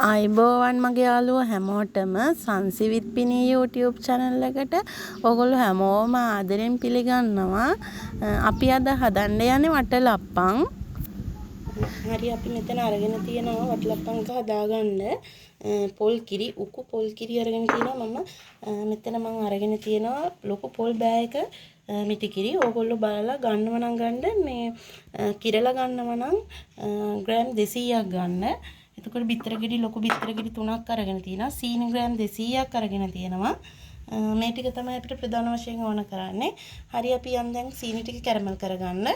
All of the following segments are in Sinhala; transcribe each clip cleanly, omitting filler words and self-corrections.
ආයිබෝවන් මගේ යාළුවෝ හැමෝටම සංසිවිත් පිනී YouTube channel එකට ඔයගොල්ලෝ හැමෝම ආදරෙන් පිළිගන්නවා. අපි අද හදන්න යන්නේ වටලප්පන්. හරි අපි මෙතන අරගෙන තියෙනවා වටලප්පන් එක හදාගන්න පොල් කිරි උකු පොල් කිරි අරගෙන තියෙනවා මම මෙතන මම අරගෙන තියෙනවා ලොකු පොල් බෑ එක මිටි කිරි. ඕගොල්ලෝ බලලා ගන්නව නම් ගන්න මේ කිරලා ගන්නව නම් ග්‍රෑම් 200ක් ගන්න. එතකොට බිත්තර ගෙඩි ලොකු බිත්තර ගෙඩි 3ක් අරගෙන තියෙනවා. සීනි ග්‍රෑම් 200ක් අරගෙන තියෙනවා. මේ ටික තමයි අපිට ප්‍රධාන වශයෙන් ඕන කරන්නේ. හරි අපි යන් දැන් සීනි ටික කැරමල් කරගන්න.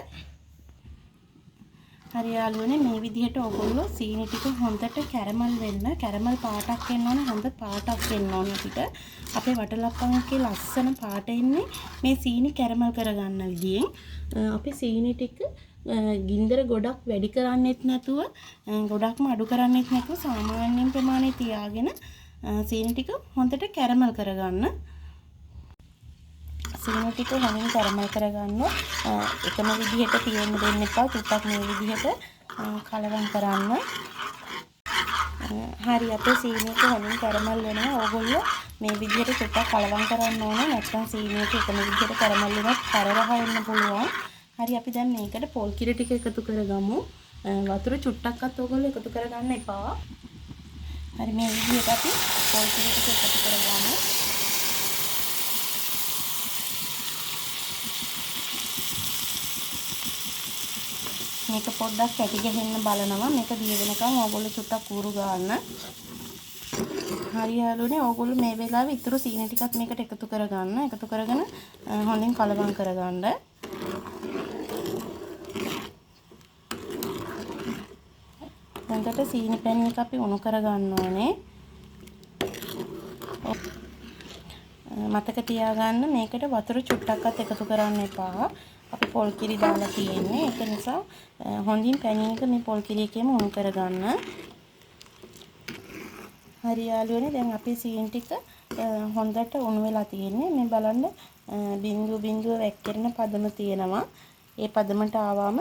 හරි යාළුවනේ මේ විදිහට ඕගොල්ලෝ සීනි ටික හොඳට කැරමල් වෙන්න කැරමල් පාටක් එන්න ඕන හොඳ පාටක් එන්න ඕන අපිට. අපේ වටලප්පන් එකේ ලස්සන පාට එන්නේ මේ සීනි කැරමල් කරගන්න විදියෙන්. අපි සීනි ටික ගින්දර ගොඩක් වැඩි කරන්නෙත් නැතුව ගොඩක්ම අඩු කරන්නෙත් නැතුව සාමාන්‍යයෙන් ප්‍රමාණය තියාගෙන සීනි ටික හොඳට කැරමල් කරගන්න. සීනි ටික හොඳින් කැරමල් කරගන්න. එකම විදිහට තියෙන්න දෙන්න එපා. ටිකක් මේ විදිහට කලවම් කරන්න. හරි අපේ සීනි එක හොඳින් කැරමල් වෙනවා. ඕගොල්ලෝ මේ විදිහට ටිකක් කලවම් කරන්න ඕනේ. නැත්නම් සීනි එක එකම විදිහට කැරමල් වෙනත් තරරහ වෙන්න පුළුවන්. හරි අපි දැන් මේකට පොල් කිරි ටික එකතු කරගමු. වතුර චුට්ටක්වත් ඕගොල්ලෝ එකතු කරගන්න එපා. හරි මේ විදිහට අපි පොල් කිරි ටික එකතු කරගමු. මේක පොඩ්ඩක් කැටි ගහන්න බලනවා. මේක දිය වෙනකන් ඕගොල්ලෝ චුට්ටක් ඌරු ගන්න. හරි යාළුවනේ ඕගොල්ලෝ මේ වෙලාවේ ඉතුරු සීනි ටිකත් මේකට එකතු කරගන්න. එකතු කරගෙන හොඳින් කලවම් කරගන්න. හොඳට සීනි පැණි එක අපි උණු කරගන්න ඕනේ. මතක තියාගන්න මේකට වතුර චුට්ටක්වත් එකතු කරන්න එපා. අපි පොල් කිරි දාලා තියෙන්නේ. ඒක නිසා හොඳින් පැණි එක මේ පොල් කිරි එකේම උණු කරගන්න. හරි යාළුවනේ දැන් අපේ සීනි ටික හොඳට උණු වෙලා තියෙන්නේ. මේ බලන්න බිඳුව වැක්කිරෙන පදම තියෙනවා. ඒ පදමට ආවම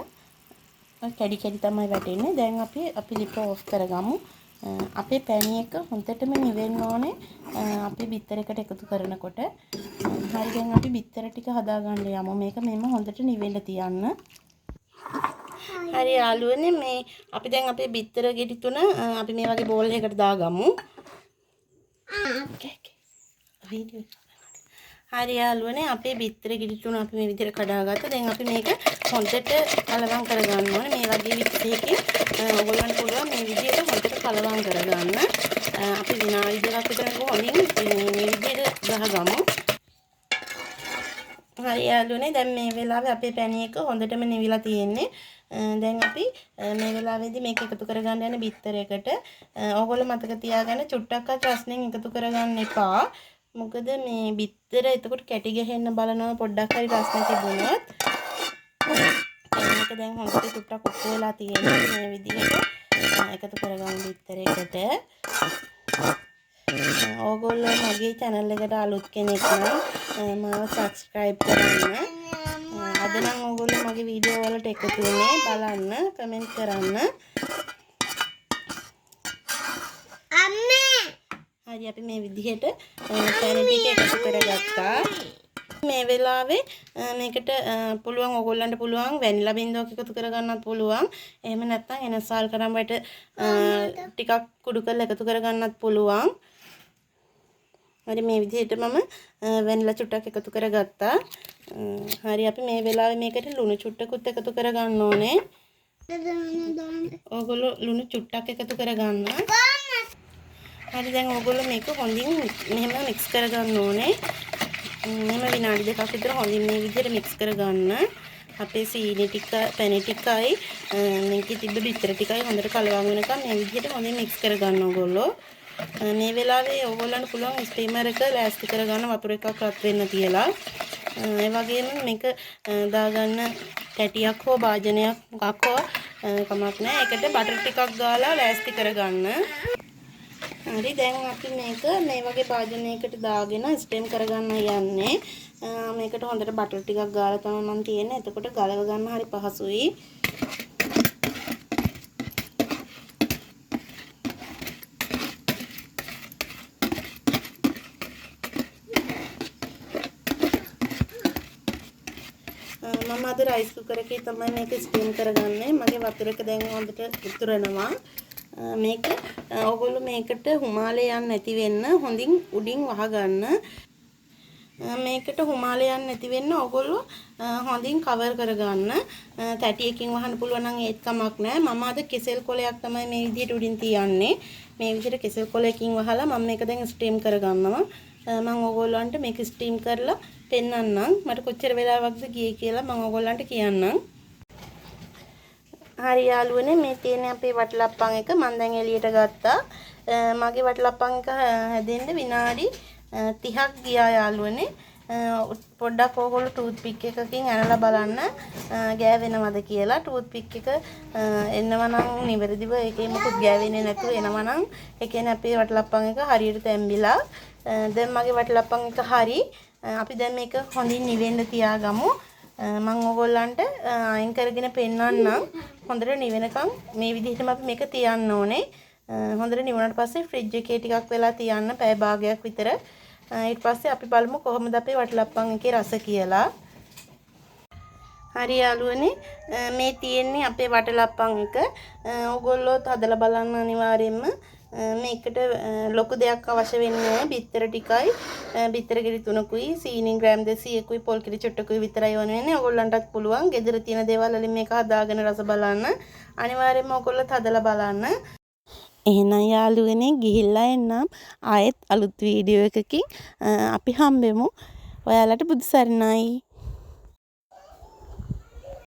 කැඩි කැඩි තමයි වැටෙන්නේ. දැන් අපි ලිප ඔෆ් කරගමු. අපේ පැණි එක හොඳටම නිවෙන්න ඕනේ. අපි බිත්තර එකට එකතු කරනකොට. හරි දැන් අපි බිත්තර ටික හදාගන්න යමු. මේක මෙන්න හොඳට නිවෙන්න තියන්න. හරි යාළුවනේ මේ අපි දැන් අපේ බිත්තර ගෙඩි තුන අපි මේ වගේ බෝල් එකකට දාගමු. හරි යාළුවනේ අපේ බිත්තර ගෙඩි තුන අපි මේ විදිහට කඩාගත්තා. දැන් අපි මේක හොඳට කලවම් කරගන්න ඕනේ. මේ වගේ විදිහකින් ඔයගොල්ලන්ට පුළුවන් මේ විදිහට හොඳට කලවම් කරගන්න. අපි විනාඩි 2ක් විතර හොඳින් මේ විදිහට ගහගමු. හරි යාළුවනේ දැන් මේ වෙලාවේ අපේ පැණි එක හොඳටම නිවිලා තියෙන්නේ. දැන් අපි මේ වෙලාවේදී මේක එකතු කරගන්න යන බිත්තර එකට ඕගොල්ලෝ මතක තියාගන්න චුට්ටක්වත් රස්නෙන් එකතු කරගන්න එපා. මොකද මේ බිත්තර එතකොට කැටි ගහන්න බලනවා පොඩ්ඩක් හරි රස්නේ තිබුණොත්. මේක දැන් හොඳට චුට්ටක් උක්ක වෙලා තියෙනවා. මේ විදිහට එකතු කරගන්න බිත්තර එකට. ඕගොල්ලෝ මගේ channel එකට අලුත් කෙනෙක් නම් මාව subscribe කරන්න. අද නම් ඕගොල්ලෝ මගේ වීඩියෝ වලට එකතු වෙන්නේ බලන්න කමෙන්ට් කරන්න. හරි අපි මේ විදිහට පැණි ටික එකතු කරගත්තා. මේ වෙලාවේ මේකට පුළුවන් ඕගොල්ලන්ට පුළුවන් වැනිලා බින්දුවක් එකතු කරගන්නත් පුළුවන්. එහෙම නැත්නම් එනසාල් කරඹට ටිකක් කුඩු කරලා එකතු කරගන්නත් පුළුවන්. හරි මේ විදිහට මම වැනිලා චුට්ටක් එකතු කරගත්තා. හරි අපි මේ වෙලාවේ මේකට ලුණු චුට්ටකුත් එකතු කරගන්න ඕනේ. ඕගොල්ලෝ ලුණු චුට්ටක් එකතු කරගන්න. හරි දැන් ඕගොල්ලෝ මේක හොඳින් මෙහෙම මික්ස් කරගන්න ඕනේ. මෙහෙම විනාඩි 2ක් විතර හොඳින් මේ විදිහට මික්ස් කරගන්න. අපේ සීනි ටික පැණි ටිකයි මේකේ තිබ්බ බිත්තර ටිකයි හොඳට කලවම් වෙනකම් මේ විදිහට හොඳින් මික්ස් කරගන්න ඕගොල්ලෝ. මේ වෙලාවේ ඕගොල්ලන්ට පුළුවන් ස්ටීමර් එක ලෑස්ති කරගන්න වතුර එකක් රත් වෙන්න තියලා. ඒ වගේම මේක දාගන්න කැටියක් හෝ භාජනයක් මොකක් හෝ කමක් නැහැ. ඒකට බටර් ටිකක් ගාලා ලෑස්ති කරගන්න. හරි දැන් අපි මේක මේ වගේ භාජනයකට දාගෙන ස්ටීම් කරගන්න යන්නේ. මේකට හොඳට බටර් ටිකක් ගාලා තමයි මම තියෙන්නේ. එතකොට ගලව ගන්න හරි පහසුයි. අද රයිස් කුකර් එකේ තමයි මේක ස්ටීම් කරගන්නේ. මගේ වතුර එක දැන් හොඳට උතුරනවා. මේක ඔයගොල්ලෝ මේකට හුමාලේ යන්නේ නැති වෙන්න හොඳින් උඩින් වහගන්න. මේකට හුමාලේ යන්නේ නැති වෙන්න ඔයගොල්ලෝ හොඳින් කවර් කරගන්න. තැටියකින් වහන්න පුළුවන් නම් ඒත් කමක් නැහැ. මම අද කෙසෙල් කොලයක් තමයි මේ විදිහට උඩින් තියන්නේ. මේ විදිහට කෙසෙල් කොලයකින් වහලා මම මේක දැන් ස්ටීම් කරගන්නවා. මම ඔයගොල්ලන්ට මේක ස්ටීම් කරලා පෙන්නන්නම්. මට කොච්චර වෙලාවක්ද ගියේ කියලා මම ඔයගොල්ලන්ට කියන්නම්. හරි යාළුවනේ මේ තියෙන අපේ වටලප්පන් එක මම දැන් එළියට ගත්තා. මගේ වටලප්පන් එක හැදෙන්න විනාඩි 30ක් ගියා යාළුවනේ. පොඩ්ඩක් ඕගොල්ලෝ ටූත් පික් එකකින් අනලා බලන්න ගෑවෙනවද කියලා. ටූත් පික් එක එනවා නම් නිවැරදිව ඒකේ මොකුත් ගෑවෙන්නේ නැතුව එනවා නම් ඒ කියන්නේ අපේ වටලප්පන් එක හරියට තැම්බිලා. දැන් මගේ වටලප්පන් එක හරි. අපි දැන් මේක හොඳින් නිවෙන්න තියාගමු. මම ඕගොල්ලන්ට අයින් කරගෙන පෙන්නන්නම්. හොඳට නිවෙනකන් මේ විදිහටම අපි මේක තියන්න ඕනේ. හොඳට නිවුණාට පස්සේ ෆ්‍රිජ් එකේ ටිකක් වෙලා තියන්න පැය භාගයක් විතර. ඊට පස්සේ අපි බලමු කොහොමද අපේ වටලප්පන් එකේ රස කියලා. හරි යාළුවනේ මේ තියෙන්නේ අපේ වටලප්පන් එක. ඕගොල්ලෝ හදලා බලන්න අනිවාර්යයෙන්ම. මේකට ලොකු දෙයක් අවශ්‍ය වෙන්නේ නැහැ. බිත්තර ටිකයි, බිත්තර කිරි 3කුයි, සීනි ග්‍රෑම් 200කුයි, පොල් කිරි චුට්ටකුයි විතරයි ඕන වෙන්නේ. ඕගොල්ලන්ටත් පුළුවන් ගෙදර තියෙන දේවල් වලින් මේක හදාගෙන රස බලන්න. අනිවාර්යයෙන්ම ඕගොල්ලොත් හදලා බලන්න. එහෙනම් යාළුවනේ ගිහිල්ලා එන්නම්. ආයෙත් අලුත් වීඩියෝ එකකින් අපි හම්බෙමු. ඔයාලට බුදු සරණයි.